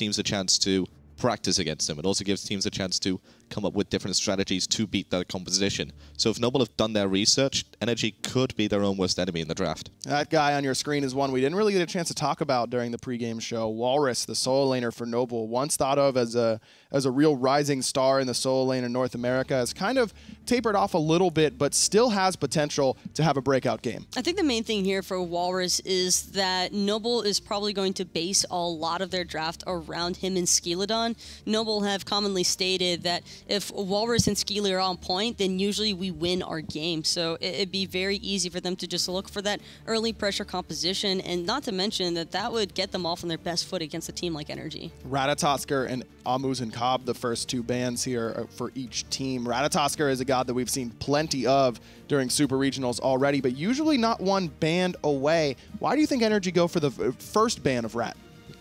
teams a chance to practice against him. It also gives teams a chance to come up with different strategies to beat their composition. So if Noble have done their research, NRG could be their own worst enemy in the draft. That guy on your screen is one we didn't really get a chance to talk about during the pregame show. Walrus, the solo laner for Noble, once thought of as a real rising star in the solo lane in North America, has kind of tapered off a little bit, but still has potential to have a breakout game. I think the main thing here for Walrus is that Noble is probably going to base a lot of their draft around him and Skeledon. Noble have commonly stated that if Walrus and Skeely are on point, then usually we win our game. So it'd be very easy for them to just look for that early pressure composition, and not to mention that that would get them off on their best foot against a team like NRG. Ratatoskr and Amuz and Cobb, the first two bans here for each team. Ratatoskr is a god that we've seen plenty of during Super Regionals already, but usually not one banned away. Why do you think NRG go for the first ban of Rat?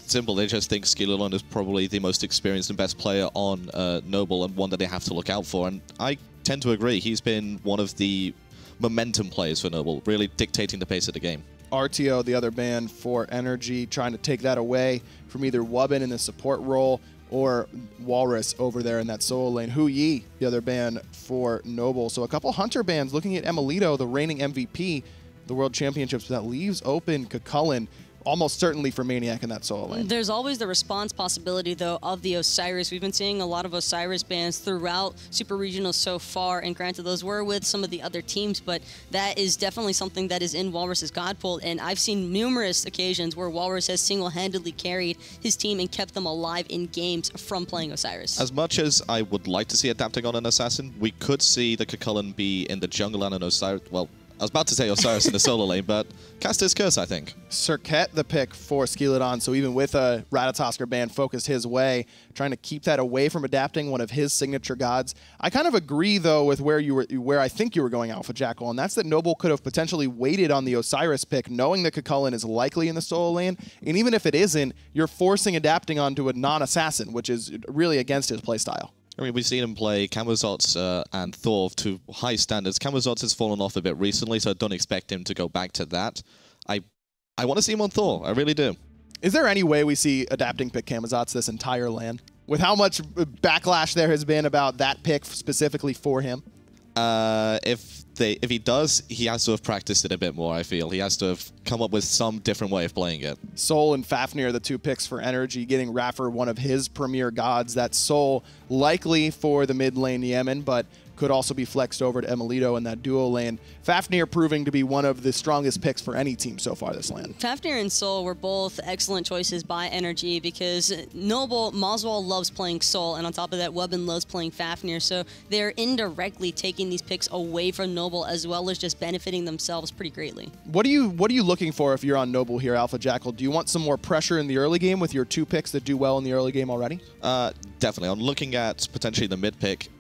Simple, they just think Skeledon is probably the most experienced and best player on Noble, and one that they have to look out for. And I tend to agree. He's been one of the momentum players for Noble, really dictating the pace of the game. RTO, the other ban for NRG, trying to take that away from either Wubbin in the support role or Walrus over there in that solo lane. Hu Yi, the other ban for Noble. So a couple Hunter bans looking at Emilito, the reigning MVP, the World Championships. That leaves open Kakullen, almost certainly for Maniac in that solo lane. There's always the response possibility, though, of the Osiris. We've been seeing a lot of Osiris bans throughout Super Regionals so far, and granted, those were with some of the other teams, but that is definitely something that is in Walrus's god pool, and I've seen numerous occasions where Walrus has single-handedly carried his team and kept them alive in games from playing Osiris. As much as I would like to see adapting on an Assassin, we could see the Kakullen be in the jungle and an Osiris, well, I was about to say Osiris in the solo lane, but cast his curse, I think. Serket the pick for Skeledon, so even with a Ratatoskr ban focused his way, trying to keep that away from adapting one of his signature gods. I kind of agree, though, with where I think you were going, Alpha Jackal, and that's that Noble could have potentially waited on the Osiris pick, knowing that Kakullen is likely in the solo lane, and even if it isn't, you're forcing adapting onto a non-assassin, which is really against his playstyle. I mean, we've seen him play Camazotz and Thor to high standards. Camazotz has fallen off a bit recently, so I don't expect him to go back to that. I want to see him on Thor. I really do. Is there any way we see adapting pick Camazotz this entire LAN? With how much backlash there has been about that pick specifically for him? If he does, he has to have practiced it a bit more, I feel. He has to have come up with some different way of playing it. Soul and Fafnir, the two picks for NRG, getting Raffer, one of his premier gods. That Soul likely for the mid lane Yemen, but could also be flexed over to Emilito in that duo lane. Fafnir proving to be one of the strongest picks for any team so far this LAN. Fafnir and Soul were both excellent choices by NRG because Noble, Moswell loves playing Soul, and on top of that, Wubbin loves playing Fafnir, so they're indirectly taking these picks away from Noble as well as just benefiting themselves pretty greatly. What are you looking for if you're on Noble here, Alpha Jackal? Do you want some more pressure in the early game with your two picks that do well in the early game already? Definitely. I'm looking at potentially the mid pick.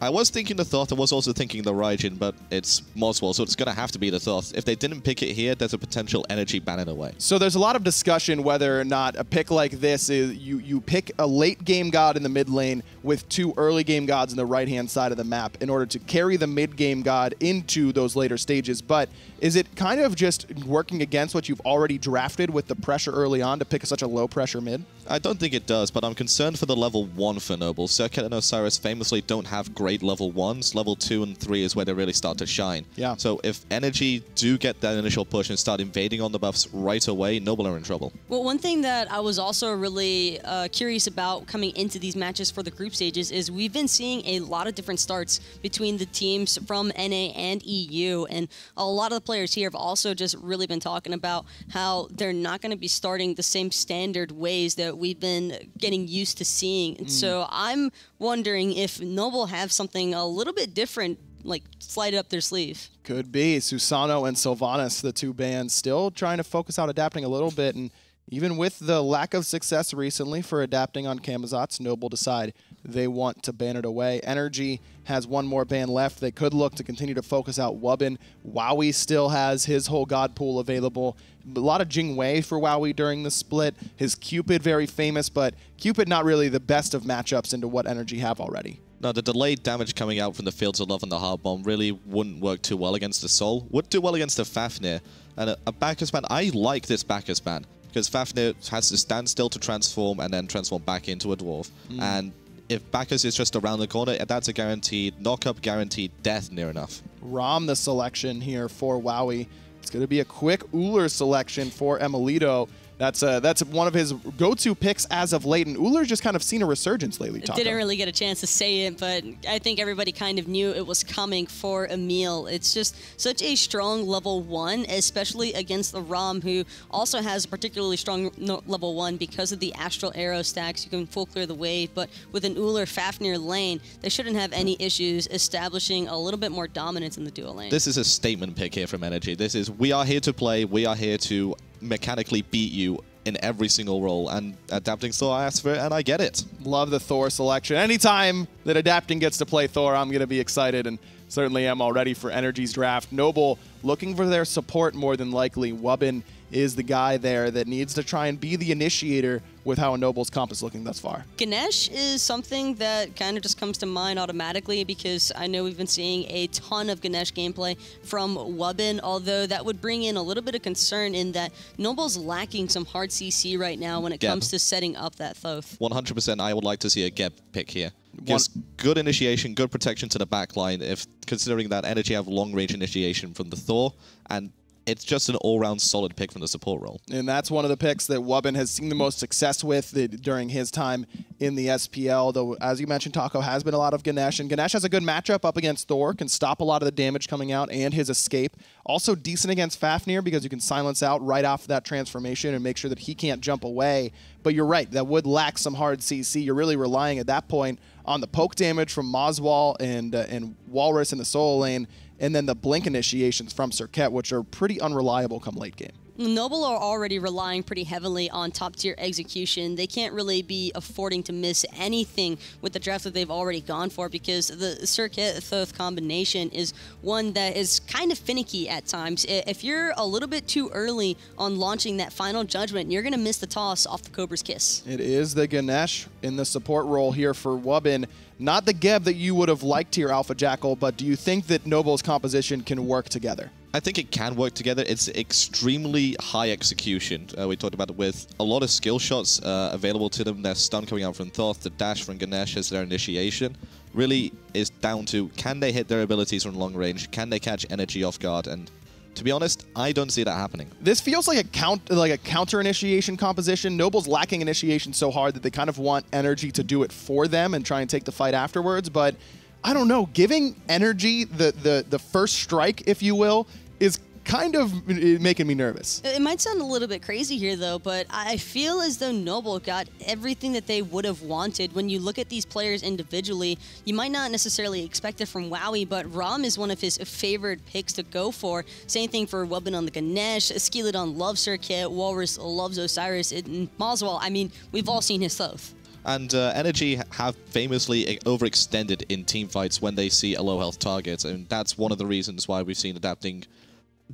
I was thinking the Thoth, I was also thinking the Raijin, but it's Moswell, so it's going to have to be the Thoth. If they didn't pick it here, there's a potential NRG ban in a way. So there's a lot of discussion whether or not a pick like this is you pick a late game god in the mid lane with two early game gods in the right-hand side of the map in order to carry the mid game god into those later stages. But is it kind of just working against what you've already drafted with the pressure early on to pick such a low pressure mid? I don't think it does, but I'm concerned for the level 1 for Noble. Serket and Osiris famously don't have great level 1s. Level 2 and 3 is where they really start to shine. Yeah. So if NRG do get that initial push and start invading on the buffs right away, Noble are in trouble. Well, one thing that I was also really curious about coming into these matches for the group stages is we've been seeing a lot of different starts between the teams from NA and EU, and a lot of the players here have also just really been talking about how they're not going to be starting the same standard ways that we've been getting used to seeing. And so I'm wondering if Noble have something a little bit different, like slide up their sleeve. Could be. Susano and Sylvanas, the two bands, still trying to focus on adapting a little bit, and even with the lack of success recently for adapting on Camazotz, Noble decide they want to ban it away. NRG has one more ban left. They could look to continue to focus out Wubbin. Wowie still has his whole god pool available. A lot of Jingwei for Wowie during the split. His Cupid very famous, but Cupid not really the best of matchups into what NRG have already. No, the delayed damage coming out from the Fields of Love and the Hard Bomb really wouldn't work too well against the Soul. Would do well against the Fafnir. And a Bacchus ban, I like this Bacchus ban. because Fafnir has to stand still to transform and then transform back into a dwarf. And if Bacchus is just around the corner, that's a guaranteed knock-up, guaranteed death near enough. Rom the selection here for Wowie. It's going to be a quick Uller selection for Emilito. That's one of his go-to picks as of late, and Uller's just kind of seen a resurgence lately, Taco. Didn't really get a chance to say it, but I think everybody kind of knew it was coming for Emil. It's just such a strong level 1, especially against the Rom, who also has a particularly strong level 1 because of the Astral Arrow stacks. You can full clear the wave, but with an Uller Fafnir lane, they shouldn't have any issues establishing a little bit more dominance in the duo lane. This is a statement pick here from NRG. This is, we are here to play, we are here to mechanically beat you in every single role, and Adapting Thor asked for it, and I get it. Love the Thor selection. Anytime that Adapting gets to play Thor, I'm going to be excited, and certainly am already for NRG's draft. Noble looking for their support more than likely. Wubbin is the guy there that needs to try and be the initiator with how Noble's comp is looking thus far. Ganesh is something that kind of just comes to mind automatically because I know we've been seeing a ton of Ganesh gameplay from Wubbin, although that would bring in a little bit of concern in that Noble's lacking some hard CC right now when it comes to setting up that Thoth. 100% I would like to see a Geb pick here. Gives good initiation, good protection to the backline, if considering that NRG have long-range initiation from the Thor, and it's just an all-round solid pick from the support role. And that's one of the picks that Wubbin has seen the most success with during his time in the SPL, though, as you mentioned, Taco, has been a lot of Ganesh, and Ganesh has a good matchup up against Thor, can stop a lot of the damage coming out and his escape. Also decent against Fafnir because you can silence out right off that transformation and make sure that he can't jump away. But you're right, that would lack some hard CC. You're really relying at that point on the poke damage from Moswall and Walrus in the solo lane, and then the blink initiations from Serket, which are pretty unreliable come late game. Noble are already relying pretty heavily on top-tier execution. They can't really be affording to miss anything with the draft that they've already gone for because the Serket-Thoth combination is one that is kind of finicky at times. If you're a little bit too early on launching that final judgment, you're going to miss the toss off the Cobra's Kiss. It is the Ganesh in the support role here for Wubbin. Not the Geb that you would have liked here, Alpha Jackal, but do you think that Noble's composition can work together? I think it can work together. It's extremely high execution. We talked about it with a lot of skill shots available to them. Their stun coming out from Thoth, the dash from Ganesh as their initiation. Really is down to, can they hit their abilities from long range? Can they catch NRG off guard? And to be honest, I don't see that happening. This feels like a counter initiation composition. Noble's lacking initiation so hard that they kind of want NRG to do it for them and try and take the fight afterwards, but I don't know, giving NRG the first strike, if you will, is kind of making me nervous. It might sound a little bit crazy here, though, but I feel as though Noble got everything that they would have wanted. When you look at these players individually, you might not necessarily expect it from Wowie, but Rom is one of his favorite picks to go for. Same thing for Wubbin on the Ganesh, Skeleton loves Serket, Walrus loves Osiris, and Moswall, I mean, we've all seen his Thoth. And NRG have famously overextended in team fights when they see a low health target, and that's one of the reasons why we've seen Adapting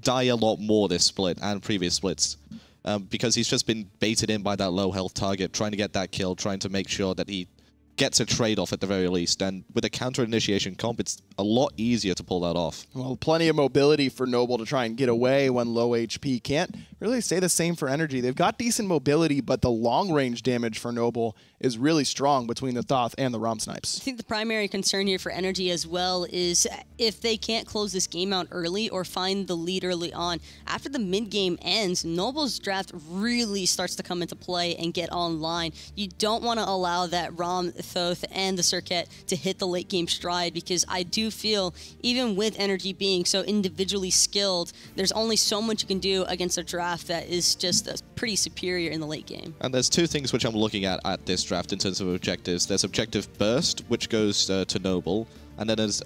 die a lot more this split and previous splits, because he's just been baited in by that low health target, trying to get that kill, trying to make sure that he gets a trade-off at the very least, and with a counter-initiation comp, it's a lot easier to pull that off. Well, plenty of mobility for Noble to try and get away when low HP. Can't really say the same for NRG. They've got decent mobility, but the long-range damage for Noble is really strong between the Thoth and the Rom Snipes. I think the primary concern here for NRG as well is if they can't close this game out early or find the lead early on. After the mid-game ends, Noble's draft really starts to come into play and get online. You don't want to allow that Rom, Thoth, and the Serket to hit the late-game stride, because I do feel, even with NRG being so individually skilled, there's only so much you can do against a draft that is just pretty superior in the late game. And there's two things which I'm looking at this draft in terms of objectives. There's Objective Burst, which goes to Noble, and then there's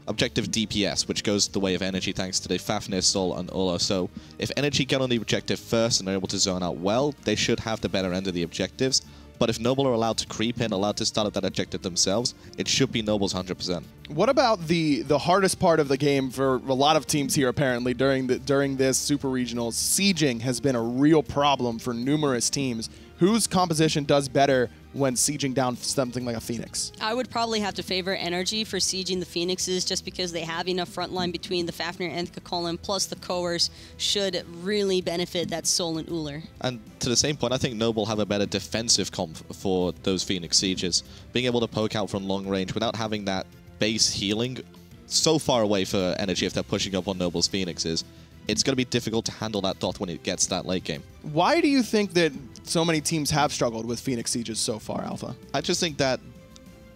Objective DPS, which goes the way of NRG thanks to the Fafnir, Sol, and Ulla. So if NRG get on the objective first and are able to zone out well, they should have the better end of the objectives. But if Noble are allowed to creep in, allowed to start at that objective themselves, it should be Noble's 100%. What about the hardest part of the game for a lot of teams here apparently during this Super Regionals? Sieging has been a real problem for numerous teams whose composition does better when sieging down something like a Phoenix? I would probably have to favor NRG for sieging the Phoenixes just because they have enough frontline between the Fafnir and the Kakolin, plus the Coers should really benefit that Sol and Uller. And to the same point, I think Noble have a better defensive comp for those Phoenix Sieges. Being able to poke out from long range without having that base healing so far away for NRG if they're pushing up on Noble's Phoenixes, it's going to be difficult to handle that dot when it gets that late game. Why do you think that so many teams have struggled with Phoenix Sieges so far, Alpha? I just think that,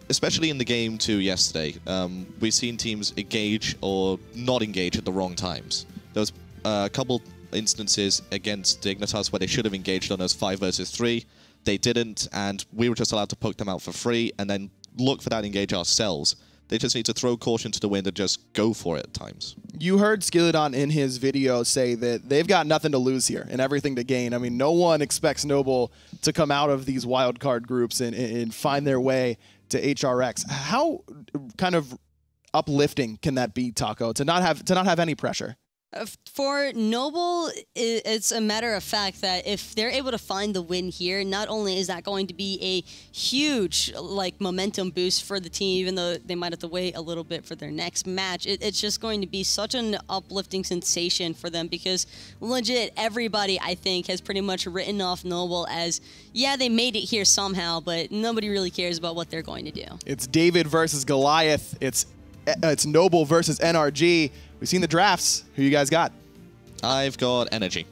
especially in the game 2 yesterday, we've seen teams engage or not engage at the wrong times. There was a couple instances against Dignitas where they should have engaged on us 5 versus 3. They didn't, and we were just allowed to poke them out for free and then look for that engage ourselves. They just need to throw caution to the wind and just go for it at times. You heard Skilladon in his video say that they've got nothing to lose here and everything to gain. I mean, no one expects Noble to come out of these wildcard groups and find their way to HRX. How kind of uplifting can that be, Taco, to not have any pressure? For Noble, it's a matter of fact that if they're able to find the win here, not only is that going to be a huge momentum boost for the team, even though they might have to wait a little bit for their next match, it's just going to be such an uplifting sensation for them because legit everybody, I think, has pretty much written off Noble as, yeah, they made it here somehow, but nobody really cares about what they're going to do. It's David versus Goliath. It's Noble versus NRG. We've seen the drafts. Who you guys got? I've got NRG.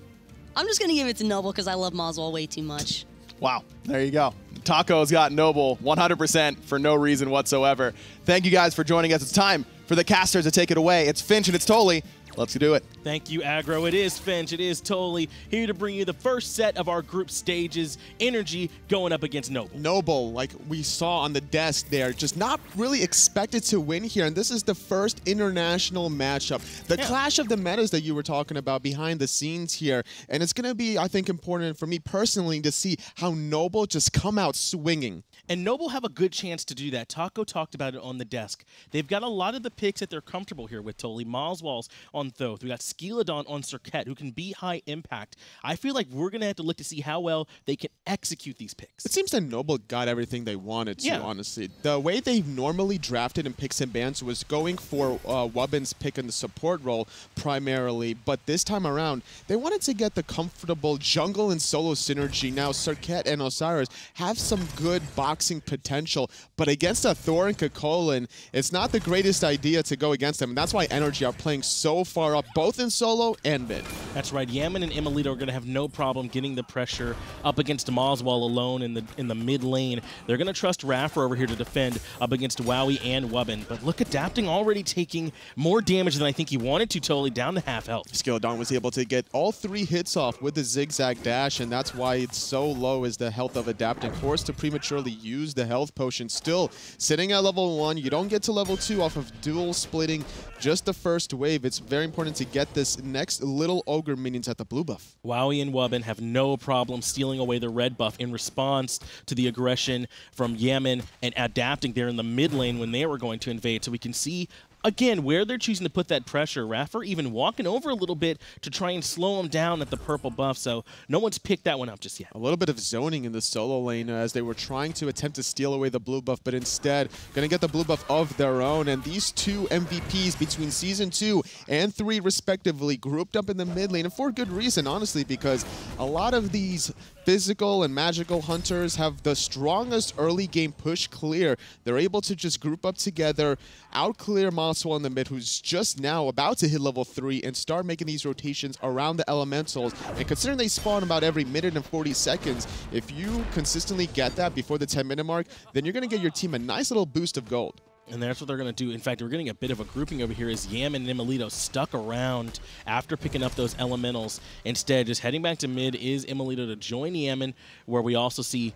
I'm just going to give it to Noble because I love Moswell way too much. Wow. There you go. Taco's got Noble 100% for no reason whatsoever. Thank you guys for joining us. It's time for the casters to take it away. It's Finch and it's Tolly. Let's do it. Thank you, Aggro. It is Finch. It is Tolly here to bring you the first set of our group stages. NRG going up against Noble. Noble, like we saw on the desk there, just not really expected to win here. And this is the first international matchup. The clash of the metas that you were talking about behind the scenes here. And it's going to be, I think, important for me personally to see how Noble just come out swinging. And Noble have a good chance to do that. Taco talked about it on the desk. They've got a lot of the picks that they're comfortable here with. Tolly Moswell's on Thoth. We got Skilladon on Cirquette, who can be high impact. I feel like we're going to have to look to see how well they can execute these picks. It seems that Noble got everything they wanted to, honestly. The way they normally drafted in picks and bans was going for Wubbin's pick in the support role primarily, but this time around, they wanted to get the comfortable jungle and solo synergy. Now, Cirquette and Osiris have some good boxing potential, but against a Thor and Kakolin, it's not the greatest idea to go against them, and that's why NRG are playing so far up, both in solo and mid. That's right. Yaman and Imolito are going to have no problem getting the pressure up against Moswell alone in the mid lane. They're going to trust Raffer over here to defend up against Wowie and Wubbin. But look, Adapting already taking more damage than I think he wanted to, totally down to half health. Skilladon was able to get all 3 hits off with the zigzag dash, and that's why it's so low is the health of Adapting. Forced to prematurely use the health potion. Still sitting at level 1. You don't get to level 2 off of dual splitting just the first wave. It's very important to get this next little ogre minions at the blue buff. Wowie and Wubbin have no problem stealing away the red buff in response to the aggression from Yaman and Adapting there in the mid lane when they were going to invade. So we can see again, where they're choosing to put that pressure. Raffer even walking over a little bit to try and slow him down at the purple buff, so no one's picked that one up just yet. A little bit of zoning in the solo lane as they were trying to attempt to steal away the blue buff, but instead going to get the blue buff of their own. And these two MVPs between Season 2 and 3 respectively grouped up in the mid lane, and for good reason, honestly, because a lot of these physical and magical hunters have the strongest early game push clear. They're able to just group up together, out-clear Moswell in the mid, who's just now about to hit level 3, and start making these rotations around the elementals. And considering they spawn about every minute and 40 seconds, if you consistently get that before the 10-minute mark, then you're going to get your team a nice little boost of gold. And that's what they're going to do. In fact, we're getting a bit of a grouping over here as Yaman and Imolito stuck around after picking up those elementals. Instead, just heading back to mid is Imolito to join Yaman, where we also see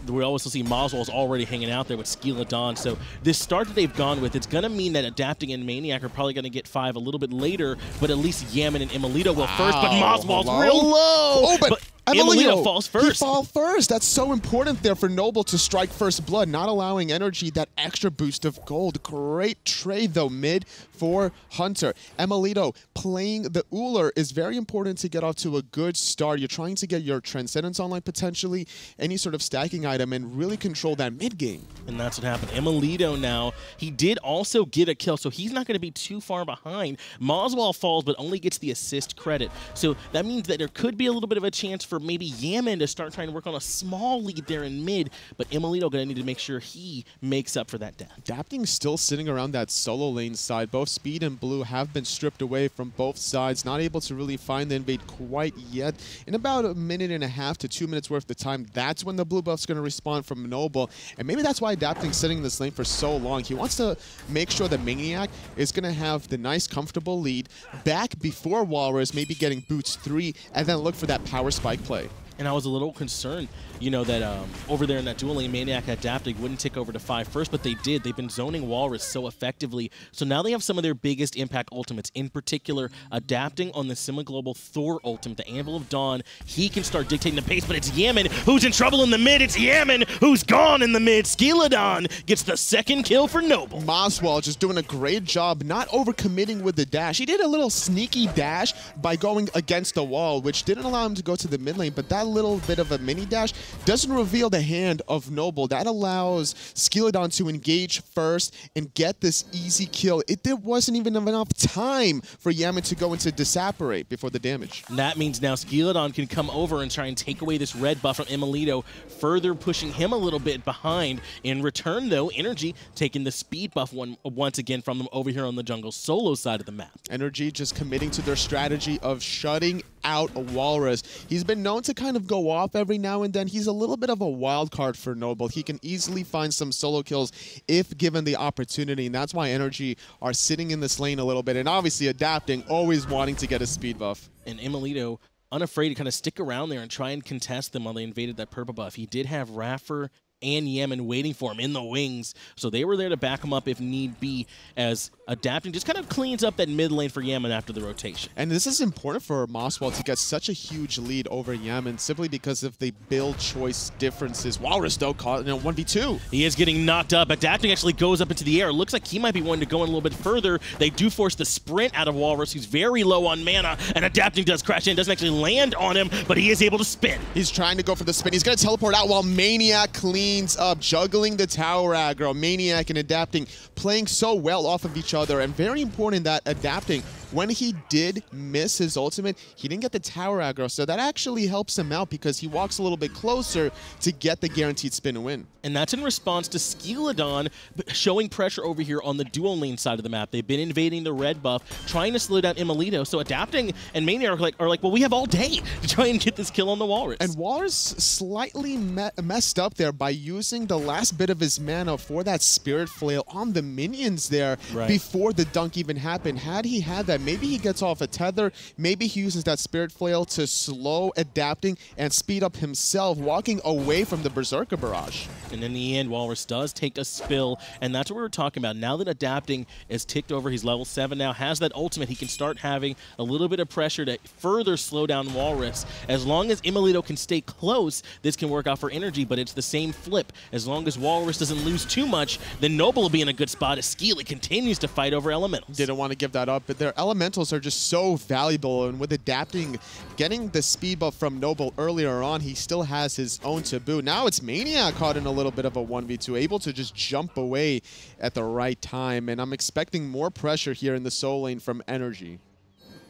Moswell's already hanging out there with Skilladon. So this start that they've gone with, it's going to mean that Adapting and Maniac are probably going to get 5 a little bit later, but at least Yaman and Imolito will first, but Moswell's real low. Oh, but Emilito falls first. He falls first. That's so important there for Noble to strike first blood, not allowing NRG that extra boost of gold. Great trade, though, mid for Hunter. Emilito playing the Uller is very important to get off to a good start. You're trying to get your Transcendence online, potentially, any sort of stacking item, and really control that mid game. And that's what happened. Emilito now, he did also get a kill, so he's not going to be too far behind. Moswell falls, but only gets the assist credit. So that means that there could be a little bit of a chance for maybe Yaman to start trying to work on a small lead there in mid, but Emilito going to need to make sure he makes up for that death. Adapting still sitting around that solo lane side. Both Speed and Blue have been stripped away from both sides, not able to really find the invade quite yet. In about a minute and a half to 2 minutes worth of time, that's when the blue buff's going to respond from Noble, and maybe that's why Adapting sitting in this lane for so long. He wants to make sure that Maniac is going to have the nice, comfortable lead back before Walrus, maybe getting boots 3, and then look for that power spike play. And I was a little concerned, you know, that over there in that dual lane, Maniac Adapting wouldn't tick over to 5 first, but they did. They've been zoning Walrus so effectively. So now they have some of their biggest impact ultimates, in particular, Adapting on the Semi-Global Thor ultimate, the Anvil of Dawn. He can start dictating the pace, but it's Yaman who's in trouble in the mid. It's Yaman who's gone in the mid. Skilladon gets the second kill for Noble. Moswell just doing a great job, not overcommitting with the dash. He did a little sneaky dash by going against the wall, which didn't allow him to go to the mid lane, but that little bit of a mini dash doesn't reveal the hand of Noble. That allows Skilladon to engage first and get this easy kill. There wasn't even enough time for Yaman to go into disapparate before the damage. And that means now Skilladon can come over and try and take away this red buff from Emilito, further pushing him a little bit behind. In return, though, NRG taking the speed buff once again from them over here on the jungle solo side of the map. NRG just committing to their strategy of shutting out a Walrus. He's been known to kind of go off every now and then. He's a little bit of a wild card for Noble. He can easily find some solo kills if given the opportunity, and that's why NRG are sitting in this lane a little bit, and obviously Adapting, always wanting to get a speed buff. And Emilito, unafraid to kind of stick around there and try and contest them while they invaded that purple buff. He did have Raffer and Yaman waiting for him in the wings, so they were there to back him up if need be, as Adapting just kind of cleans up that mid lane for Yaman after the rotation. And this is important for Moswell to get such a huge lead over Yaman simply because of the build choice differences. Walrus, though, caught in a 1v2. He is getting knocked up. Adapting actually goes up into the air. Looks like he might be wanting to go in a little bit further. They do force the sprint out of Walrus, who's very low on mana, and Adapting does crash in. Doesn't actually land on him, but he is able to spin. He's trying to go for the spin. He's going to teleport out while Maniac cleans up, juggling the tower aggro. Maniac and Adapting playing so well off of each other, and very important that Adapting, when he did miss his ultimate, he didn't get the tower aggro, so that actually helps him out because he walks a little bit closer to get the guaranteed spin and win. And that's in response to Skilladon showing pressure over here on the dual lane side of the map. They've been invading the red buff, trying to slow down Emilito, so Adapting and Maniac are like, well, we have all day to try and get this kill on the Walrus. And Walrus slightly messed up there by using the last bit of his mana for that Spirit Flail on the minions there before the dunk even happened. Had he had that, maybe he gets off a tether, maybe he uses that Spirit Flail to slow Adapting and speed up himself, walking away from the Berserker barrage. And in the end, Walrus does take a spill, and that's what we were talking about. Now that Adapting is ticked over, he's level 7 now, has that ultimate, he can start having a little bit of pressure to further slow down Walrus. As long as Emilito can stay close, this can work out for NRG, but it's the same flip. As long as Walrus doesn't lose too much, then Noble will be in a good spot as Skeely continues to fight over Elementals. Didn't want to give that up, but their Elementals are just so valuable, and with Adapting getting the speed buff from Noble earlier on, he still has his own to boot. Now it's Maniac caught in a little bit of a 1v2, able to just jump away at the right time, and I'm expecting more pressure here in the solo lane from NRG.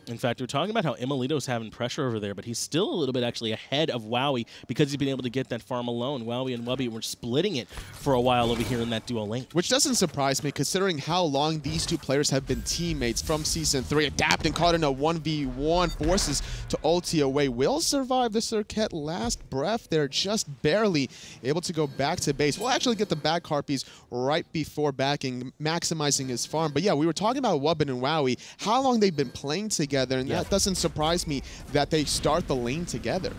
In fact, we're talking about how Emilito's having pressure over there, but he's still a little bit actually ahead of Wowie because he's been able to get that farm alone. Wowie and Wubby were splitting it for a while over here in that dual lane. Which doesn't surprise me considering how long these two players have been teammates from Season 3. Adapting caught in a 1v1, forces to ulti away. Will survive the Circuit last breath. They're just barely able to go back to base. We'll actually get the back Harpies right before backing, maximizing his farm. But yeah, we were talking about Wubbin and Wowie, how long they've been playing together. And that doesn't surprise me that they start the lane together.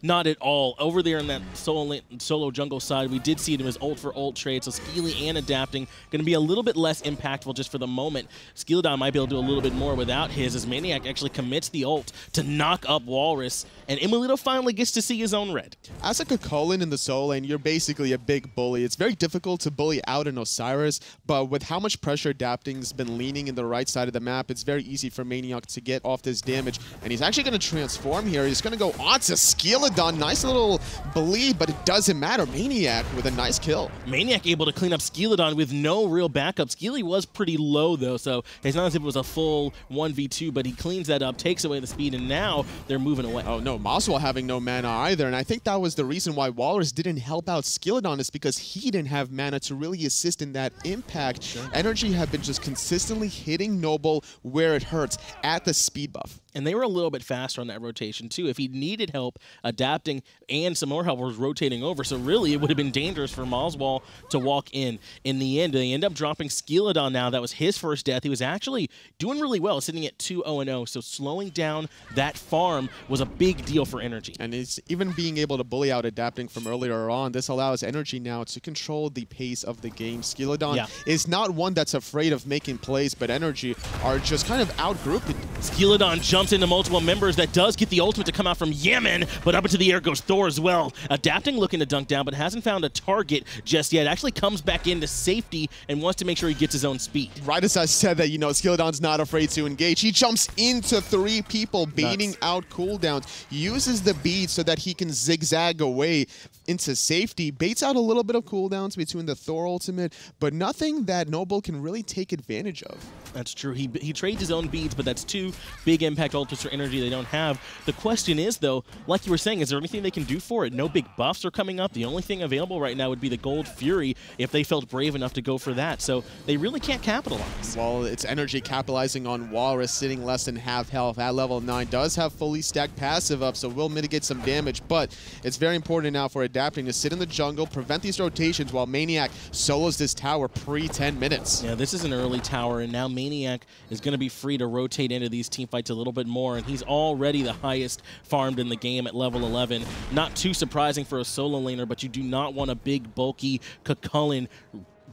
Not at all. Over there in that solo jungle side, we did see him as ult for ult trade, so Skeely and adapting going to be a little bit less impactful just for the moment. Skeelodon might be able to do a little bit more without his, as Maniac actually commits the ult to knock up Walrus, and Imolito finally gets to see his own red. As a Kakulin in the solo lane, you're basically a big bully. It's very difficult to bully out an Osiris, but with how much pressure adapting's been leaning in the right side of the map, it's very easy for Maniac to get off this damage, and he's actually going to transform here. He's going to go on to Skeelodon. Nice little bleed, but it doesn't matter. Maniac with a nice kill. Maniac able to clean up Skeelodon with no real backup. Skeely was pretty low, though, so it's not as if it was a full 1v2, but he cleans that up, takes away the speed, and now they're moving away. Oh, no. Maswell having no mana either, and I think that was the reason why Walrus didn't help out Skeelodon, is because he didn't have mana to really assist in that impact. Sure. NRG have been just consistently hitting Noble where it hurts at the speed buff. And they were a little bit faster on that rotation, too. If he needed help adapting and some more help was rotating over, so really it would have been dangerous for Maswell to walk in. In the end, they end up dropping Skeelodon now. That was his first death. He was actually doing really well, sitting at 2-0-0, so slowing down that farm was a big deal for NRG. And it's even being able to bully out adapting from earlier on. This allows NRG now to control the pace of the game. Skeelodon is not one that's afraid of making plays, but NRG are just kind of outgrouped. Skeelodon jumps into multiple members. That does get the ultimate to come out from Yemen, but up into the air goes Thor as well. Adapting looking to dunk down, but hasn't found a target just yet. Actually comes back into safety and wants to make sure he gets his own speed. Right as I said that, you know, Skeelodon's not afraid to engage. He jumps into 3 people, baiting out cooldowns, uses the bead so that he can zigzag away into safety, baits out a little bit of cooldowns between the Thor ultimate, but nothing that Noble can really take advantage of. That's true. He trades his own beads, but that's 2 big impact ultimates for energy they don't have. The question is, though, like you were saying, is there anything they can do for it? No big buffs are coming up. The only thing available right now would be the Gold Fury if they felt brave enough to go for that. So they really can't capitalize. Well, it's NRG capitalizing on Walrus sitting less than half health at level 9. Does have fully stacked passive up, so will mitigate some damage, but it's very important now for adapting to sit in the jungle, prevent these rotations while Maniac solos this tower pre-10 minutes. Yeah, this is an early tower, and now Maniac is going to be free to rotate into these teamfights a little bit more, and he's already the highest farmed in the game at level 11. Not too surprising for a solo laner, but you do not want a big, bulky Kakulin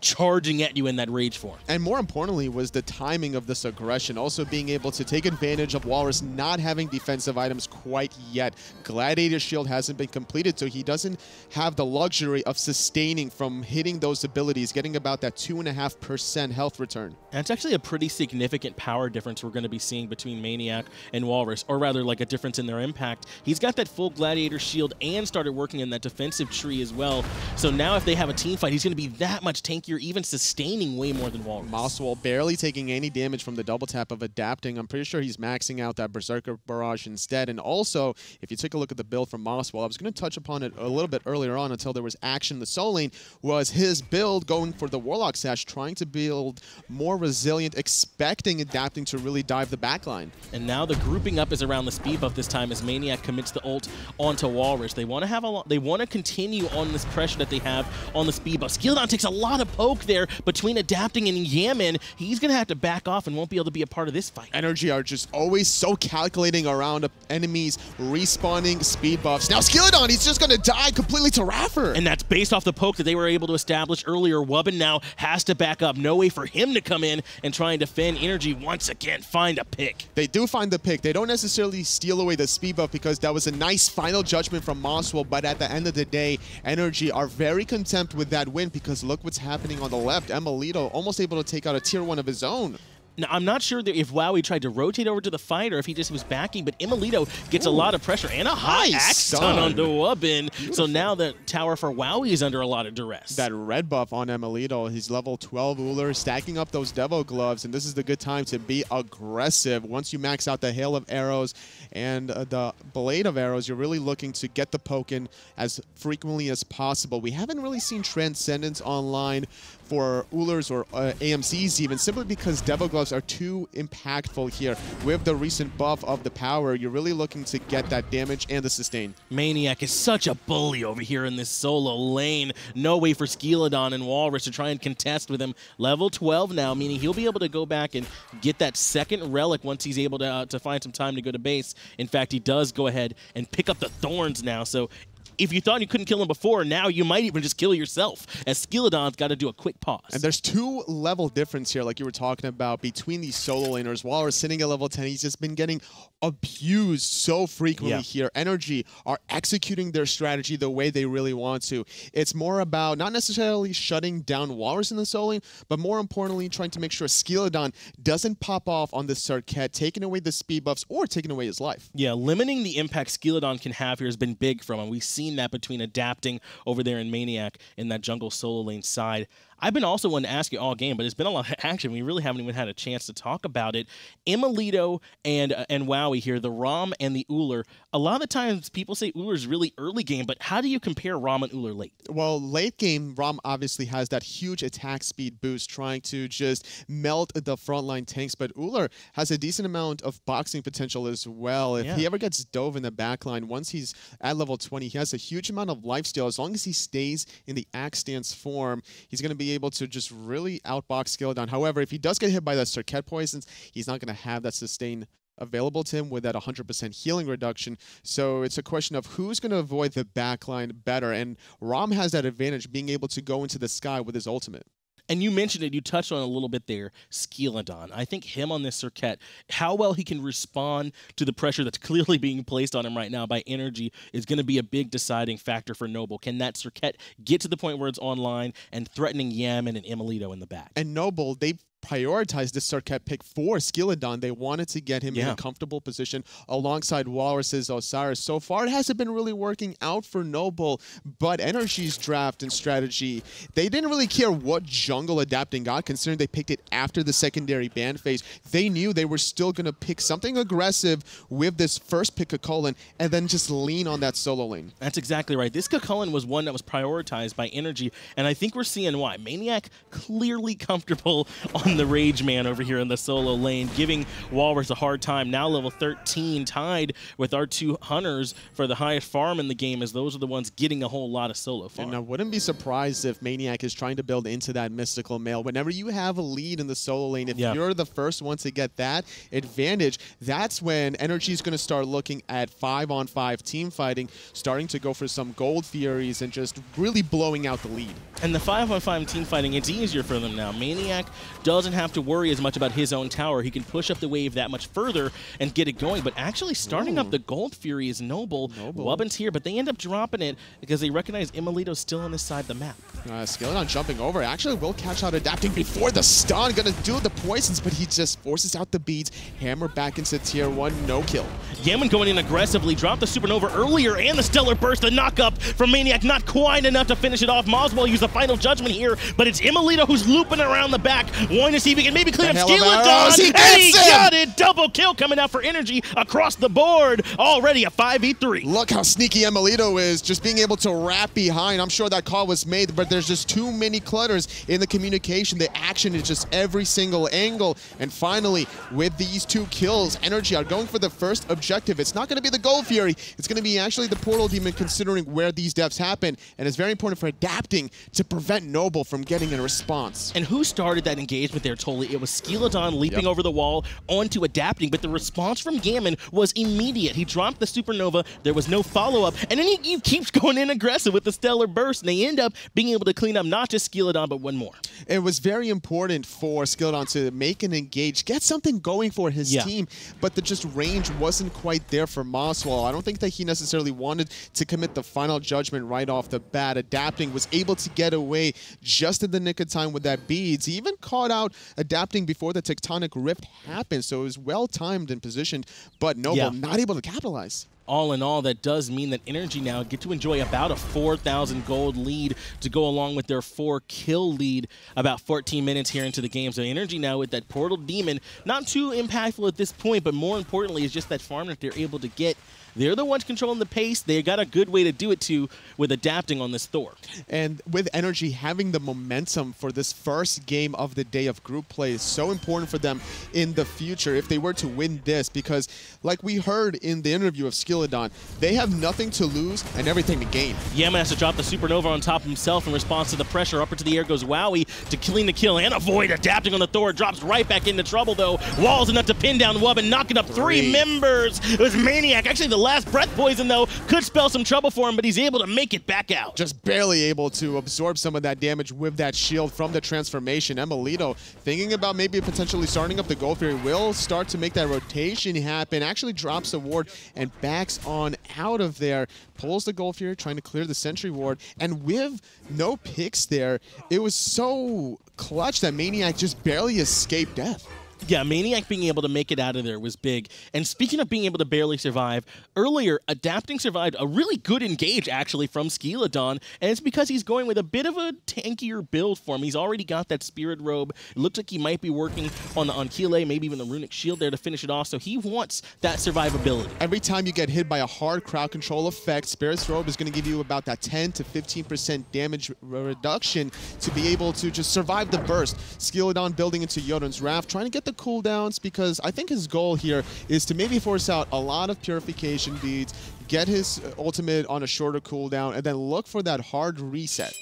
charging at you in that rage form. And more importantly was the timing of this aggression, also being able to take advantage of Walrus not having defensive items quite yet. Gladiator Shield hasn't been completed, so he doesn't have the luxury of sustaining from hitting those abilities, getting about that 2.5% health return. And it's actually a pretty significant power difference we're going to be seeing between Maniac and Walrus, or rather like a difference in their impact. He's got that full Gladiator Shield and started working in that defensive tree as well. So now if they have a team fight, he's going to be that much tankier, even sustaining way more than Walrus. Maswell barely taking any damage from the double tap of adapting. I'm pretty sure he's maxing out that Berserker Barrage instead. And also, if you take a look at the build from Maswell, I was going to touch upon it a little bit earlier on until there was action in the solo lane, was his build going for the Warlock Sash, trying to build more resilient, expecting adapting to really dive the backline. And now the grouping up is around the speed buff this time as Maniac commits the ult onto Walrus. They want to have they want to continue on this pressure that they have on the speed buff. Skeelodon takes a lot of poke there between adapting and Yemen. He's going to have to back off and won't be able to be a part of this fight. NRG are just always so calculating around enemies respawning speed buffs. Now Skeelodon, he's just going to die completely to Raffer. And that's based off the poke that they were able to establish earlier. Wubbin now has to back up. No way for him to come in and try and defend. NRG once again find a pick. They do find the pick. They don't necessarily steal away the speed buff because that was a nice final judgment from Maswell, but at the end of the day, NRG are very content with that win because look what's happening on the left. Imolito almost able to take out a tier 1 of his own. Now, I'm not sure that if Wowie tried to rotate over to the fight or if he just was backing, but Imolito gets a lot of pressure and a high axe stun on the Wubbin. So now the tower for Wowie is under a lot of duress. That red buff on Imolito, he's level 12 Uller, stacking up those Devil Gloves, and this is the good time to be aggressive. Once you max out the Hail of Arrows and the Blade of Arrows, you're really looking to get the poke in as frequently as possible. We haven't really seen Transcendence online for Ulers or AMCs even, simply because Devil Gloves are too impactful here. With the recent buff of the power, you're really looking to get that damage and the sustain. Maniac is such a bully over here in this solo lane. No way for Skeledon and Walrus to try and contest with him. Level 12 now, meaning he'll be able to go back and get that second relic once he's able to find some time to go to base. In fact, he does go ahead and pick up the Thorns now, so if you thought you couldn't kill him before, now you might even just kill yourself, as Skeledon's got to do a quick pause. And there's 2 level difference here, like you were talking about, between these solo laners. Walrus sitting at level 10, he's just been getting abused so frequently here. NRG are executing their strategy the way they really want to. It's more about not necessarily shutting down Walrus in the solo lane, but more importantly, trying to make sure Skeledon doesn't pop off on the Circuit, taking away the speed buffs or taking away his life. Yeah, limiting the impact Skeledon can have here has been big from him. We've seen that between adapting over there in Maniac in that jungle solo lane side. I've been also wanting to ask you all game, but it's been a lot of action. We really haven't even had a chance to talk about it. Imelito and Wowie here, the Rom and the Uller. A lot of the times people say Uller's really early game, but how do you compare Rom and Uller late? Well, late game, Rom obviously has that huge attack speed boost, trying to just melt the frontline tanks, but Uller has a decent amount of boxing potential as well. If he ever gets dove in the backline, once he's at level 20, he has a huge amount of lifesteal. As long as he stays in the axe stance form, he's going to be able to just really outbox Skeledon. However, if he does get hit by the Circuit poisons, he's not going to have that sustain available to him with that 100% healing reduction. So it's a question of who's going to avoid the backline better. And Rom has that advantage, being able to go into the sky with his ultimate. And you mentioned it, you touched on it a little bit there, Skeledon. I think him on this Circuit, how well he can respond to the pressure that's clearly being placed on him right now by NRG is going to be a big deciding factor for Noble. Can that Circuit get to the point where it's online and threatening Yaman and Imelito in the back? And Noble, they prioritized this Circuit pick for Skeledon. They wanted to get him in a comfortable position alongside Walrus's Osiris. So far, it hasn't been really working out for Noble, but NRG's draft and strategy, they didn't really care what jungle adapting got, considering they picked it after the secondary ban phase. They knew they were still going to pick something aggressive with this first pick of Cullen and then just lean on that solo lane. That's exactly right. This Cullen was one that was prioritized by NRG, and I think we're seeing why. Maniac clearly comfortable on the Rage Man over here in the solo lane, giving Walrus a hard time. Now level 13, tied with our 2 hunters for the highest farm in the game, as those are the ones getting a whole lot of solo farm. And I wouldn't be surprised if Maniac is trying to build into that mystical mail. Whenever you have a lead in the solo lane, if you're the first one to get that advantage, that's when NRG is going to start looking at 5-on-5 team fighting, starting to go for some gold furies and just really blowing out the lead. And the 5-on-5 team fighting, it's easier for them now. Maniac doesn't have to worry as much about his own tower. He can push up the wave that much further and get it going. But actually starting up the Gold Fury is Noble. Wubbin's here, but they end up dropping it because they recognize Imelito's still on this side of the map. Skeledon jumping over. Actually will catch out adapting before the stun. Gonna do the poisons, but he just forces out the beads. Hammer back into tier 1. No kill. Yaman going in aggressively. Dropped the Supernova earlier and the Stellar Burst. The knock-up from Maniac. Not quite enough to finish it off. Moswell used the final judgment here, but it's Imelito who's looping around the back. Wanting to see if he can maybe clean up Skeledon. And he got it! Double kill coming out for NRG across the board. Already a 5v3. Look how sneaky Imelito is, just being able to wrap behind. I'm sure that call was made, but there's just too many clutters in the communication. The action is just every single angle. And finally, with these 2 kills, NRG are going for the first objective. It's not going to be the Gold Fury. It's going to be actually the Portal Demon, considering where these deaths happen. And it's very important for adapting to prevent Noble from getting a response. And who started that engagement there, Toli? It was Skeledon leaping over the wall onto adapting, but the response from Gammon was immediate. He dropped the Supernova, there was no follow-up, and then he keeps going in aggressive with the Stellar Burst, and they end up being able to clean up not just Skeledon, but one more. It was very important for Skeledon to make an engage, get something going for his team, but the just range wasn't quite there for Moswell. I don't think that he necessarily wanted to commit the final judgment right off the bat. Adapting was able to get away just in the nick of time with that beads. He even caught out adapting before the tectonic rift happened, so it was well timed and positioned, but Noble not able to capitalize. All in all, that does mean that NRG now get to enjoy about a 4,000 gold lead to go along with their 4-kill lead about 14 minutes here into the game. So NRG now with that Portal Demon, not too impactful at this point, but more importantly is just that farm that they're able to get. They're the ones controlling the pace. They got a good way to do it too with adapting on this Thor. And with NRG having the momentum for this first game of the day of group play is so important for them in the future if they were to win this, because like we heard in the interview of Skilladon, they have nothing to lose and everything to gain. Yemen has to drop the supernova on top of himself in response to the pressure. Up into the air goes Wowie to clean the kill and avoid adapting on the Thor. Drops right back into trouble though. Walls enough to pin down Wub and knocking up three members. It was Maniac. Actually, the last breath poison though could spell some trouble for him, but he's able to make it back out. Just barely able to absorb some of that damage with that shield from the transformation. Emilito thinking about maybe potentially starting up the Gold Fury, will start to make that rotation happen. Actually drops the ward and backs on out of there. Pulls the Gold Fury, trying to clear the Sentry ward. And with no picks there, it was so clutch that Maniac just barely escaped death. Yeah, Maniac being able to make it out of there was big. And speaking of being able to barely survive, earlier, Adapting survived a really good engage, actually, from Skilladon, and it's because he's going with a bit of a tankier build for him. He's already got that Spirit Robe. It looks like he might be working on the Ankylo, maybe even the Runic Shield there to finish it off, so he wants that survivability. Every time you get hit by a hard crowd control effect, Spirit's Robe is going to give you about that 10 to 15% damage reduction to be able to just survive the burst. Skilladon building into Yoden's Wrath, trying to get the cooldowns, because I think his goal here is to maybe force out a lot of purification beads, get his ultimate on a shorter cooldown, and then look for that hard reset.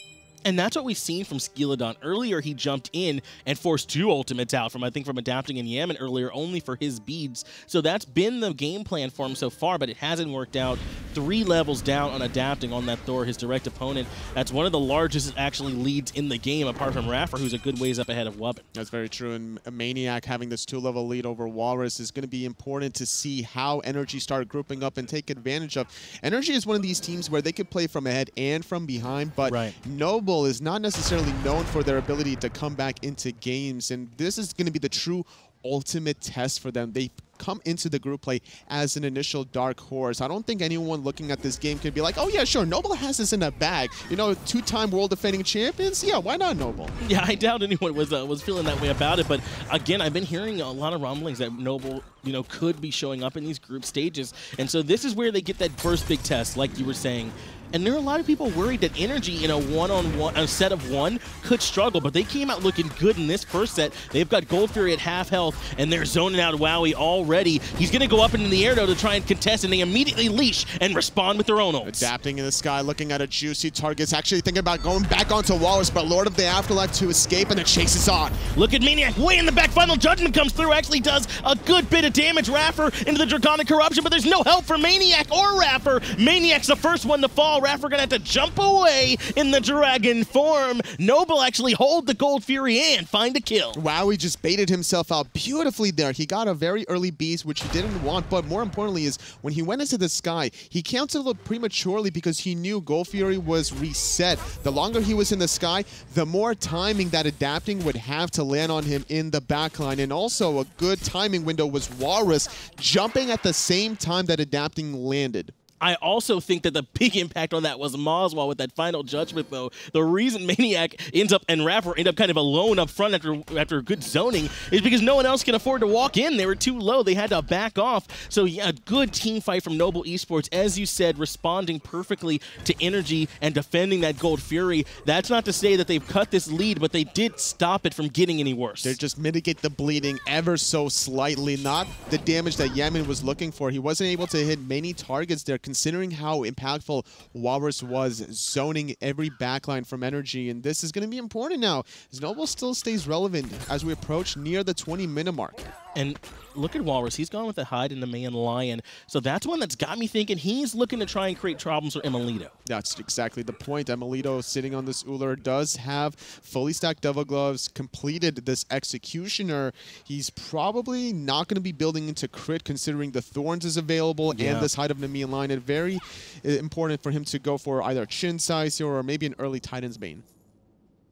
And that's what we've seen from Skilladon. Earlier, he jumped in and forced 2 ultimates out from, I think, from Adapting and Yemen earlier, only for his beads. So that's been the game plan for him so far, but it hasn't worked out. 3 levels down on Adapting on that Thor, his direct opponent. That's one of the largest, actually, leads in the game, apart from Raffer, who's a good ways up ahead of Wubbin. That's very true, and a Maniac having this 2-level lead over Walrus is going to be important to see how NRG start grouping up and take advantage of. NRG is one of these teams where they could play from ahead and from behind, but Noble is not necessarily known for their ability to come back into games, and this is going to be the true ultimate test for them. They come into the group play as an initial dark horse. I don't think anyone looking at this game could be like, oh yeah, sure, Noble has this in a bag. You know, 2-time world defending champions? Yeah, why not Noble? Yeah, I doubt anyone was feeling that way about it, but again, I've been hearing a lot of rumblings that Noble, you know, could be showing up in these group stages, and so this is where they get that first big test, like you were saying. And there are a lot of people worried that NRG in a one-on-one, a set of 1 could struggle, but they came out looking good in this first set. They've got Gold Fury at half health, and they're zoning out Wowie already. He's going to go up into the air, though, to try and contest, and they immediately leash and respond with their own ults. Adapting in the sky, looking at a juicy target, actually thinking about going back onto Walrus, but Lord of the Afterlife to escape, and the chase is on. Look at Maniac way in the back. Final Judgment comes through, actually does a good bit of damage. Raffer into the Draconic Corruption, but there's no help for Maniac or Raffer. Maniac's the first one to fall. Raffer going to have to jump away in the dragon form. Noble actually hold the Gold Fury and find a kill. Wow, he just baited himself out beautifully there. He got a very early beast, which he didn't want, but more importantly is when he went into the sky, he canceled it prematurely because he knew Gold Fury was reset. The longer he was in the sky, the more timing that Adapting would have to land on him in the backline. And also a good timing window was Walrus jumping at the same time that Adapting landed. I also think that the big impact on that was Mazwa with that final judgment, though. The reason Maniac ends up and Raffer end up kind of alone up front after good zoning is because no one else can afford to walk in. They were too low. They had to back off. So, yeah, a good team fight from Noble Esports. As you said, responding perfectly to NRG and defending that Gold Fury. That's not to say that they've cut this lead, but they did stop it from getting any worse. They just mitigate the bleeding ever so slightly. Not the damage that Yemen was looking for. He wasn't able to hit many targets there, considering how impactful Walrus was zoning every backline from NRG, and this is going to be important now as Noble still stays relevant as we approach near the 20-minute mark. And look at Walrus. He's gone with the hide and the man lion. So that's one that's got me thinking he's looking to try and create problems for Emilito. That's exactly the point. Emilito sitting on this Uller does have fully stacked Devil Gloves, completed this Executioner. He's probably not going to be building into crit considering the Thorns is available and this hide of Nemean lion. It's very important for him to go for either Chin Size or maybe an early Titan's Bane.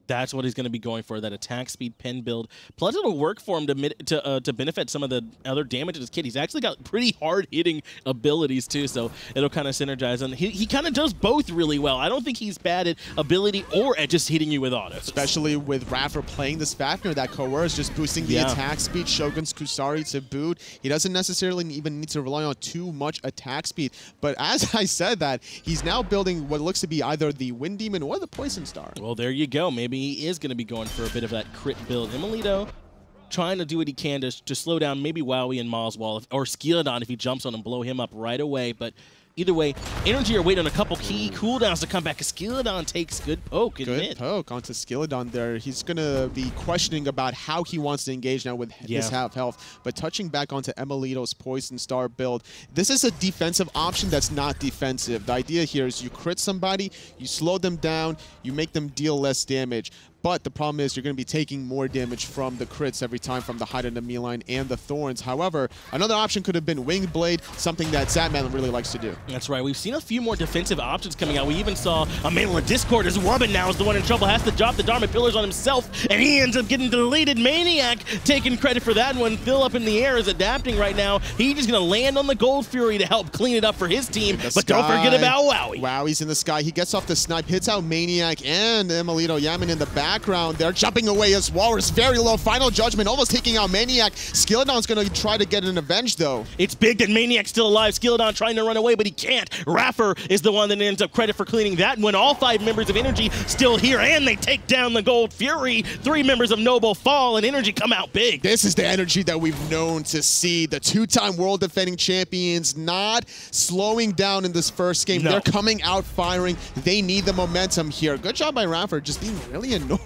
That's what he's going to be going for, that attack speed pen build. Plus, it'll work for him to benefit some of the other damage of his kit. He's actually got pretty hard-hitting abilities, too, so it'll kind of synergize. And he kind of does both really well. I don't think he's bad at ability or at just hitting you with autos. Especially with Raffer playing this Fafnir, that coerce, just boosting the attack speed. Shogun's Kusari to boot. He doesn't necessarily even need to rely on too much attack speed. But as I said that, he's now building what looks to be either the Wind Demon or the Poison Star. Well, there you go. Maybe he is going to be going for a bit of that crit build. Imolito trying to do what he can to slow down maybe Wowie and Moswall, or Skilladon if he jumps on him, blow him up right away. But either way, NRG are waiting on a couple key cooldowns to come back. Skilladon takes good poke in mid. Good poke onto Skilladon there. He's going to be questioning about how he wants to engage now with his half health. But touching back onto Emilito's Poison Star build, this is a defensive option that's not defensive. The idea here is you crit somebody, you slow them down, you make them deal less damage. But the problem is you're going to be taking more damage from the crits every time from the Hide Enemy Line and the Thorns. However, another option could have been Winged Blade, something that Zatman really likes to do. That's right. We've seen a few more defensive options coming out. We even saw a Mantle of Discord as Rubbin now is the one in trouble, has to drop the Dharma Pillars on himself, and he ends up getting deleted. Maniac taking credit for that one. Phil up in the air is adapting right now. He's just going to land on the Gold Fury to help clean it up for his team. But don't forget about Wowie. Wowie's in the sky. He gets off the snipe, hits out Maniac and Emilito Yaman in the background. They're jumping away as Walrus. Very low. Final Judgment almost taking out Maniac. Skilladon's going to try to get an avenge, though. It's big that Maniac's still alive. Skilladon trying to run away, but he can't. Raffer is the one that ends up credit for cleaning that one. All 5 members of NRG still here, and they take down the Gold Fury. 3 members of Noble fall, and NRG come out big. This is the energy that we've known to see. The 2-time world defending champions not slowing down in this first game. They're coming out firing. They need the momentum here. Good job by Raffer, just being really annoying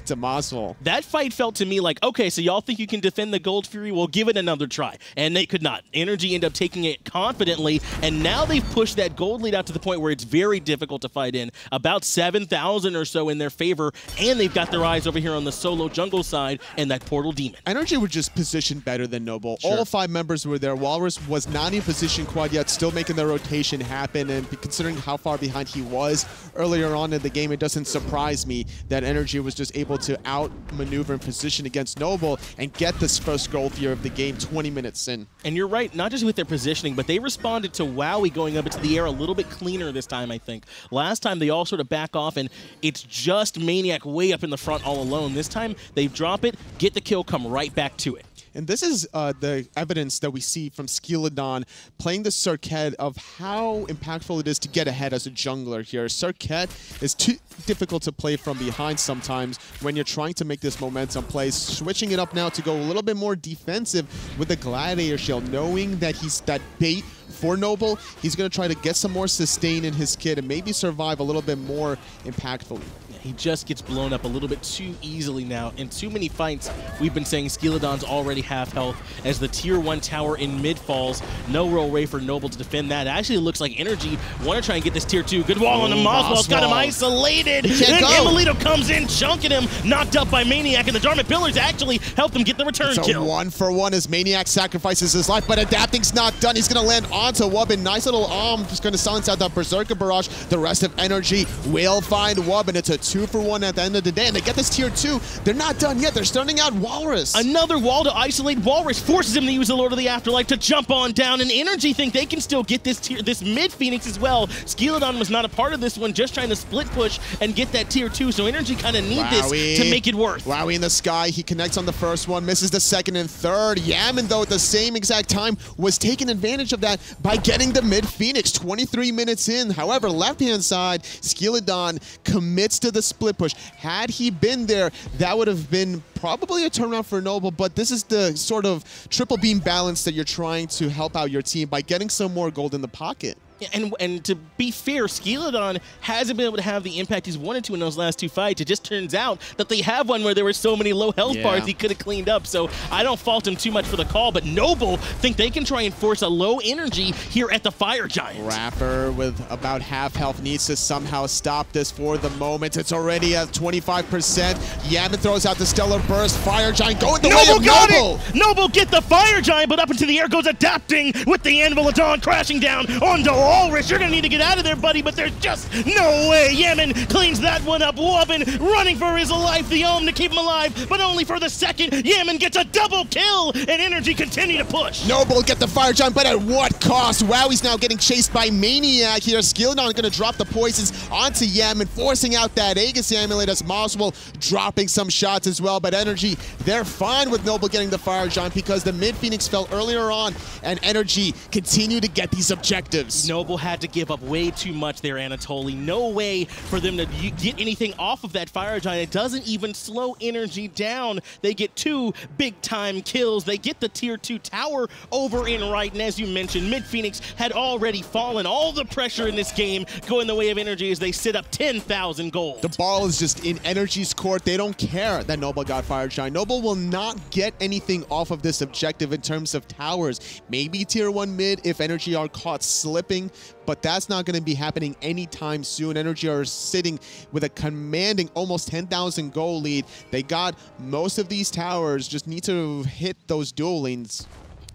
to Moswall. That fight felt to me like, okay, so y'all think you can defend the Gold Fury? Well, give it another try. And they could not. NRG ended up taking it confidently, and now they've pushed that gold lead out to the point where it's very difficult to fight in. About 7,000 or so in their favor, and they've got their eyes over here on the solo jungle side and that Portal Demon. NRG were just positioned better than Noble. Sure. All 5 members were there. Walrus was not in position quite yet, still making the rotation happen, and considering how far behind he was earlier on in the game, it doesn't surprise me that NRG was just able to outmaneuver in position against Noble and get this first goal here of the game 20 minutes in. And you're right, not just with their positioning, but they responded to Wowie going up into the air a little bit cleaner this time, I think. Last time they all sort of back off, and it's just Maniac way up in the front all alone. This time they drop it, get the kill, come right back to it. And this is the evidence that we see from Skilladon playing the Circuit of how impactful it is to get ahead as a jungler here. Circuit is too difficult to play from behind sometimes when you're trying to make this momentum play. Switching it up now to go a little bit more defensive with the Gladiator Shield, knowing that he's that bait for Noble. He's going to try to get some more sustain in his kit and maybe survive a little bit more impactfully. He just gets blown up a little bit too easily now. In too many fights, we've been saying Skilladon's already half health as the tier 1 tower in mid falls. No roll ray for Noble to defend that. It actually looks like NRG want to try and get this tier 2. Good wall on the Moswall's got him isolated. And Emilito comes in, chunking him, knocked up by Maniac, and the Dharma Pillars actually helped him get the return kill. 1-for-1 as Maniac sacrifices his life, but adapting's not done. He's going to land onto Wubbin. Nice little just going to silence out that Berserker Barrage. The rest of NRG will find Wubbin. It's a 2-for-1 at the end of the day, and they get this tier 2. They're not done yet. They're starting out Walrus. Another wall to isolate. Walrus forces him to use the Lord of the Afterlife to jump on down, and NRG think they can still get this tier, this mid Phoenix as well. Skilladon was not a part of this one, just trying to split push and get that tier 2, so NRG kind of need this to make it worth. Wowie in the sky. He connects on the first one, misses the second and third. Yaman, though, at the same exact time, was taking advantage of that by getting the mid Phoenix 23 minutes in. However, left-hand side, Skilladon commits to the split push. Had he been there, that would have been probably a turnaround for Noble, but this is the sort of triple beam balance that you're trying to help out your team by getting some more gold in the pocket. And to be fair, Skilladon hasn't been able to have the impact he's wanted to in those last 2 fights. It just turns out that they have one where there were so many low health bars he could have cleaned up, so I don't fault him too much for the call, but Noble think they can try and force a low energy here at the Fire Giant. Raffer with about half health needs to somehow stop this for the moment. It's already at 25%. Yaman throws out the Stellar Burst. Fire Giant going the way of Noble! Noble get the Fire Giant, but up into the air goes adapting with the Anvil of Dawn crashing down onto Walrus, you're gonna need to get out of there, buddy, but there's just no way. Yemen cleans that one up. Wobbin running for his life, the Ohm to keep him alive, but only for the second. Yemen gets a double kill, and NRG continue to push. Noble get the fire giant, but at what cost? Wowie's now getting chased by Maniac here. Skilldon gonna drop the poisons onto Yemen, forcing out that Aegis Amulet as Moswell dropping some shots as well, but NRG, they're fine with Noble getting the fire giant because the mid Phoenix fell earlier on, and NRG continue to get these objectives. Noble had to give up way too much there, Anatoly. No way for them to get anything off of that fire giant. It doesn't even slow NRG down. They get 2 big-time kills. They get the tier 2 tower over in right, and as you mentioned, mid Phoenix had already fallen. All the pressure in this game going the way of NRG as they sit up 10,000 gold. The ball is just in NRG's court. They don't care that Noble got fire giant. Noble will not get anything off of this objective in terms of towers. Maybe tier 1 mid if NRG are caught slipping, but that's not going to be happening anytime soon. NRG are sitting with a commanding almost 10,000 gold lead. They got most of these towers, just need to hit those dual lanes.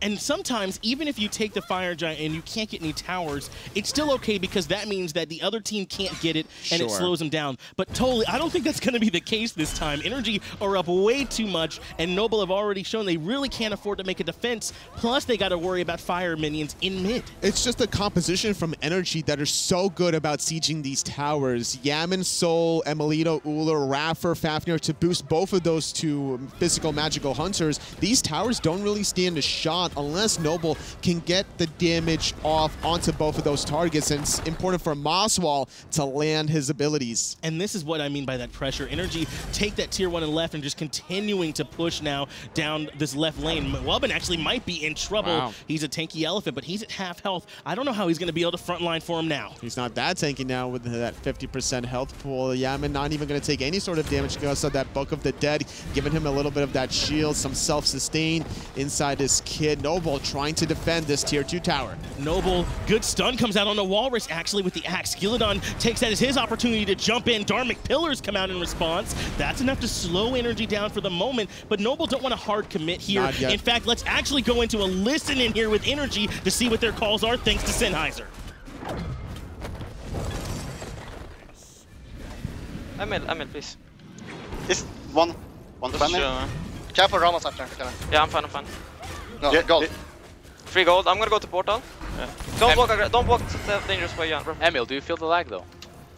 And sometimes, even if you take the fire giant and you can't get any towers, it's still okay because that means that the other team can't get it and it slows them down. But totally, I don't think that's going to be the case this time. NRG are up way too much, and Noble have already shown they really can't afford to make a defense. Plus, they got to worry about fire minions in mid. It's just the composition from NRG that are so good about sieging these towers. Yaman, Soul, Emilito, Uller, Raffer, Fafnir to boost both of those 2 physical magical hunters. These towers don't really stand a shot unless Noble can get the damage off onto both of those targets, and it's important for Moswell to land his abilities. And this is what I mean by that pressure. NRG take that tier 1 and left and just continuing to push now down this left lane. Welbin actually might be in trouble. Wow. He's a tanky elephant, but he's at half health. I don't know how he's going to be able to frontline for him now. He's not that tanky now with that 50% health pool. Yaman not even going to take any sort of damage because of that Book of the Dead, giving him a little bit of that shield, some self-sustain inside his kid. Noble trying to defend this tier 2 tower. Noble, good stun comes out on the Walrus actually with the axe. Skilladon takes that as his opportunity to jump in. Dharmic Pillars come out in response. That's enough to slow NRG down for the moment, but Noble don't want to hard commit here. In fact, let's actually go into a listen in here with NRG to see what their calls are thanks to Sennheiser. I'm in, please. This one defender. Sure. Careful, Ramos after. Yeah, I'm fine. No, yeah, gold. Free gold. I'm gonna go to portal. Yeah. Don't walk the dangerous way, yeah, bro. Emil, do you feel the lag though?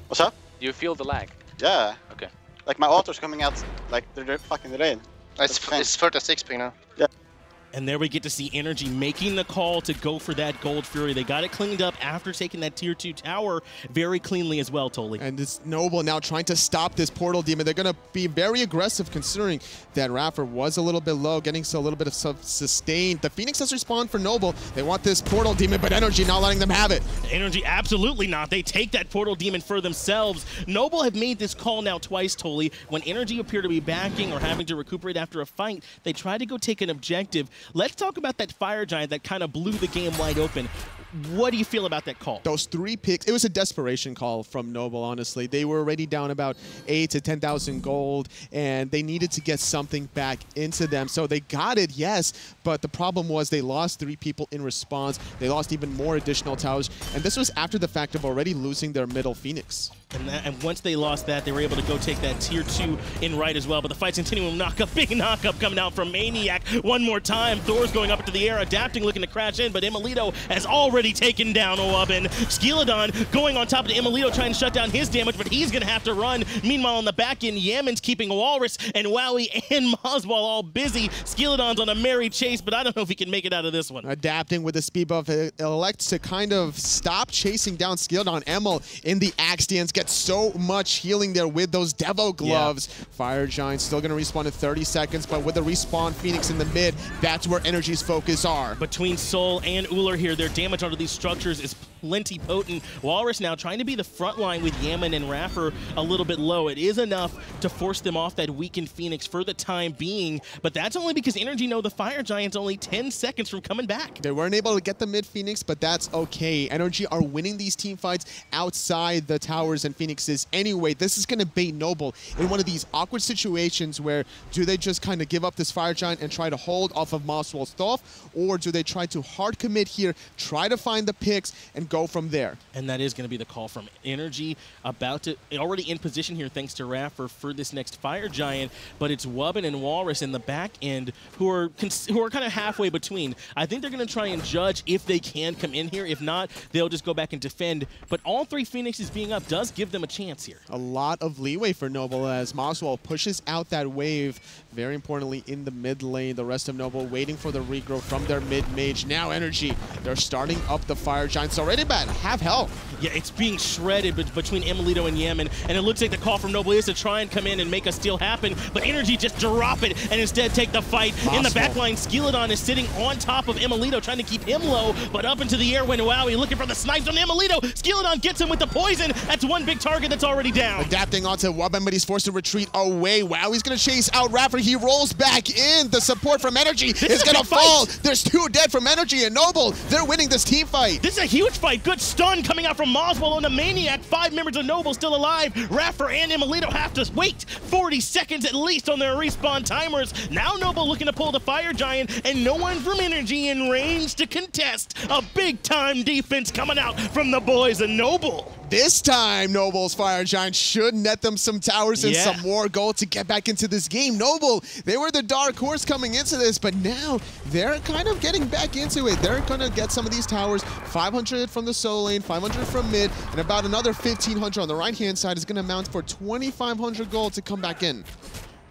What's up? Do you feel the lag? Yeah. Okay. Like my auto's coming out like they're fucking rain. It's 36 ping now. Yeah. And there we get to see NRG making the call to go for that Gold Fury. They got it cleaned up after taking that tier 2 tower very cleanly as well, Toli. And it's Noble now trying to stop this portal demon. They're going to be very aggressive considering that Raffer was a little bit low, getting a little bit of sustain. The Phoenix has respawned for Noble. They want this portal demon, but NRG not letting them have it. NRG absolutely not. They take that portal demon for themselves. Noble have made this call now twice, Toli. When NRG appear to be backing or having to recuperate after a fight, they try to go take an objective. Let's talk about that fire giant that kind of blew the game wide open. What do you feel about that call? Those 3 picks, it was a desperation call from Noble, honestly. They were already down about 8 to 10,000 gold, and they needed to get something back into them. So they got it, yes, but the problem was they lost 3 people in response. They lost even more additional towers, and this was after the fact of already losing their middle Phoenix. And once they lost that, they were able to go take that tier 2 in right as well. But the fight's continuing. Knockup, big knockup coming out from Maniac one more time. Thor's going up into the air, adapting, looking to crash in, but Emilito has already taken down Oabin. Skilladon going on top of Emilito, trying to shut down his damage, but he's going to have to run. Meanwhile, on the back end, Yaman's keeping Walrus and Wowie and Moswell all busy. Skilladon's on a merry chase, but I don't know if he can make it out of this one. Adapting with the speed buff, it elects to kind of stop chasing down Skilladon. Emil in the axe stance gets so much healing there with those Devo gloves. Yeah. Fire Giant still going to respawn in 30 seconds, but with the respawn Phoenix in the mid, that's where NRG's focus are. Between Soul and Uller here, their damage onto these structures is plenty potent. Walrus now trying to be the front line with Yaman and Raffer a little bit low. It is enough to force them off that weakened Phoenix for the time being, but that's only because NRG know the Fire Giant's only 10 seconds from coming back. They weren't able to get the mid Phoenix, but that's okay. NRG are winning these team fights outside the towers and Phoenixes anyway. This is going to bait Noble in one of these awkward situations where do they just kind of give up this Fire Giant and try to hold off of Moswell's stuff, or do they try to hard commit here, try to find the picks, and go from there. And that is going to be the call from NRG, already in position here thanks to Raffer for this next Fire Giant, but it's Wubbin and Walrus in the back end who are kind of halfway between. I think they're going to try and judge if they can come in here. If not, they'll just go back and defend. But all three Phoenixes being up does give them a chance here. A lot of leeway for Noble as Moswell pushes out that wave. Very importantly, in the mid lane, the rest of Noble waiting for the regrow from their mid-mage. Now NRG, they're starting up the Fire Giants already about half health. Yeah, it's being shredded between Emilito and Yemen, and it looks like the call from Noble is to try and come in and make a steal happen, but NRG just drop it and instead take the fight. Possible. In the backline, Skilladon is sitting on top of Emilito, trying to keep him low, but up into the air when Wowie looking for the snipes on Emilito. Skilladon gets him with the poison. That's one big target that's already down. Adapting onto Wubbin, but he's forced to retreat away. Wowie's going to chase out Raffer. He rolls back in. The support from NRG is going to fall. There's 2 dead from NRG and Noble. They're winning this team fight. This is a huge fight. Good stun coming out from Moswell on the Maniac. 5 members of Noble still alive. Raffer and Emilito have to wait 40 seconds at least on their respawn timers. Now Noble looking to pull the Fire Giant, and no one from NRG in range to contest. A big-time defense coming out from the boys of Noble. This time, Noble's Fire Giant should net them some towers and some more gold to get back into this game. Noble, they were the dark horse coming into this, but now they're kind of getting back into it. They're going to get some of these towers. 500 from the solo lane, 500 from mid, and about another 1,500 on the right-hand side is going to amount for 2,500 gold to come back in.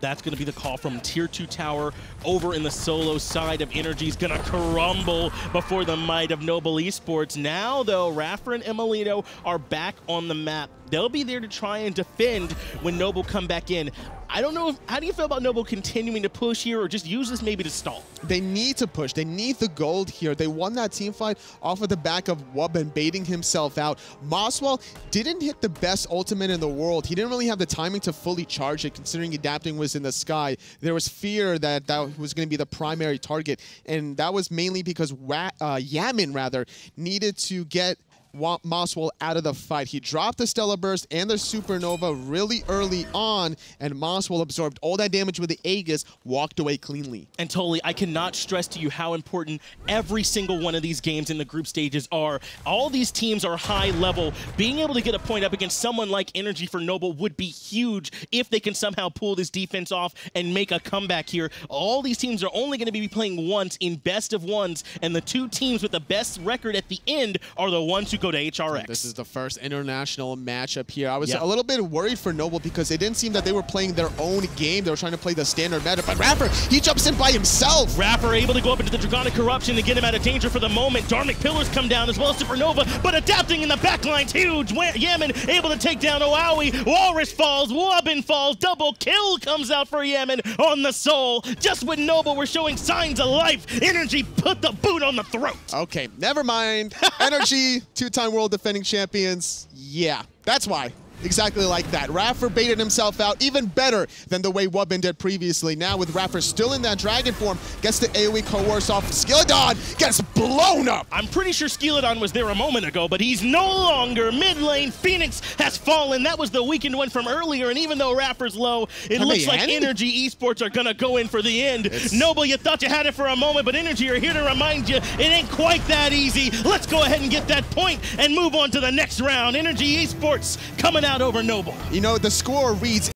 That's going to be the call from Tier 2 tower over in the solo side of NRG is going to crumble before the might of Noble Esports. Now, though, Raffer and Emilito are back on the map. They'll be there to try and defend when Noble come back in. I don't know, how do you feel about Noble continuing to push here or just use this maybe to stall? They need to push. They need the gold here. They won that team fight off of the back of Wubbin baiting himself out. Moswell didn't hit the best ultimate in the world. He didn't really have the timing to fully charge it considering Adapting was in the sky. There was fear that that was going to be the primary target, and that was mainly because Yamin needed to get Moswell out of the fight. He dropped the Stellar Burst and the Supernova really early on, and Moswell absorbed all that damage with the Aegis, walked away cleanly. And totally, I cannot stress to you how important every single one of these games in the group stages are. All these teams are high level. Being able to get a point up against someone like NRG for Noble would be huge if they can somehow pull this defense off and make a comeback here. All these teams are only going to be playing once in best of ones, and the 2 teams with the best record at the end are the ones who go to HRX. This is the first international matchup here. I was a little bit worried for Noble because it didn't seem that they were playing their own game. They were trying to play the standard meta, but Raffer, he jumps in by himself. Raffer able to go up into the Draconic Corruption and get him out of danger for the moment. Dharmic Pillars come down as well as Supernova, but Adapting in the backline's huge. Yemen able to take down Oawi. Walrus falls, Wubbin falls, double kill comes out for Yemen on the soul. Just when Noble were showing signs of life, NRG put the boot on the throat. Okay, never mind. NRG, 2-time world defending champions. Yeah, that's why. Exactly like that. Raffer baited himself out even better than the way Wubbin did previously. Now with Raffer still in that dragon form, gets the AoE coerce off. Skilladon gets blown up. I'm pretty sure Skilladon was there a moment ago, but he's no longer. Mid lane, Phoenix has fallen. That was the weakened one from earlier, and even though Raffer's low, it looks like NRG Esports are gonna go in for the end. Noble, you thought you had it for a moment, but NRG are here to remind you it ain't quite that easy. Let's go ahead and get that point and move on to the next round. NRG Esports coming out over Noble. You know, the score reads